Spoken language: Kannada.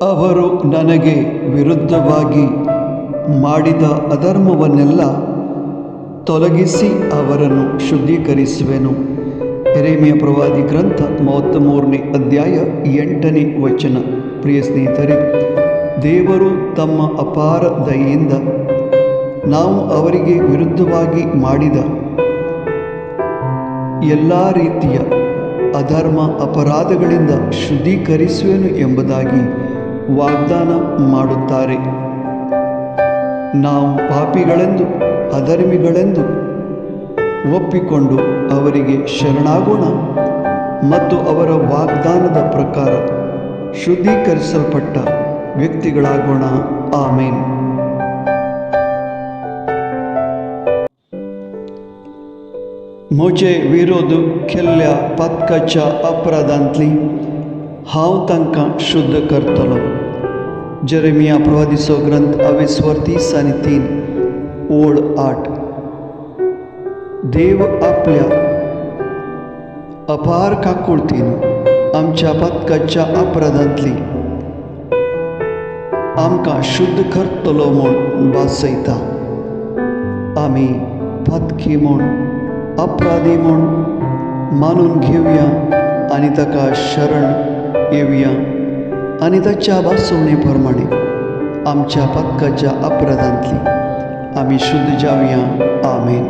ಅವರು ನನಗೆ ವಿರುದ್ಧವಾಗಿ ಮಾಡಿದ ಅಧರ್ಮವನ್ನೆಲ್ಲ ತೊಲಗಿಸಿ ಅವರನ್ನು ಶುದ್ಧೀಕರಿಸುವೆನು. ಯೆರೆಮೀಯ ಪ್ರವಾದಿ ಗ್ರಂಥ 33ನೇ ಅಧ್ಯಾಯ 8ನೇ ವಚನ. ಪ್ರಿಯ ಸ್ನೇಹಿತರೆ, ದೇವರು ತಮ್ಮ ಅಪಾರ ದಯೆಯಿಂದ ನಾವು ಅವರಿಗೆ ವಿರುದ್ಧವಾಗಿ ಮಾಡಿದ ಎಲ್ಲ ರೀತಿಯ ಅಧರ್ಮ ಅಪರಾಧಗಳಿಂದ ಶುದ್ಧೀಕರಿಸುವೆನು ಎಂಬುದಾಗಿ ವಾಗ್ದಾನ ಮಾಡುತ್ತಾರೆ. ನಾವು ಪಾಪಿಗಳೆಂದು ಅಧರ್ಮಿಗಳೆಂದು ಒಪ್ಪಿಕೊಂಡು ಅವರಿಗೆ ಶರಣಾಗೋಣ ಮತ್ತು ಅವರ ವಾಗ್ದಾನದ ಪ್ರಕಾರ ಶುದ್ಧೀಕರಿಸಲ್ಪಟ್ಟ ವ್ಯಕ್ತಿಗಳಾಗೋಣ. ಆಮೇನ್. म्हजे विरोध केल्ल्या पातकाच्या अपराधांतली हांव तांकां शुद्ध करतलो. यिर्मयाह प्रवादीचो ग्रंथ 28:3 ओळ 8. देव आपल्या अपार काकुळतीन आमच्या पातकाच्या अपराधांतली आमकां शुद्ध करतलो म्हूण भासयता. आमी पातकी म्हूण अपराधी म्हूण मानून घेवया आनी ताका शरण येवया आनी ताच्या भासवणे प्रमाणे आमच्या पातकाच्या अपराधांतली आमी शुद्ध जावया. आमेन.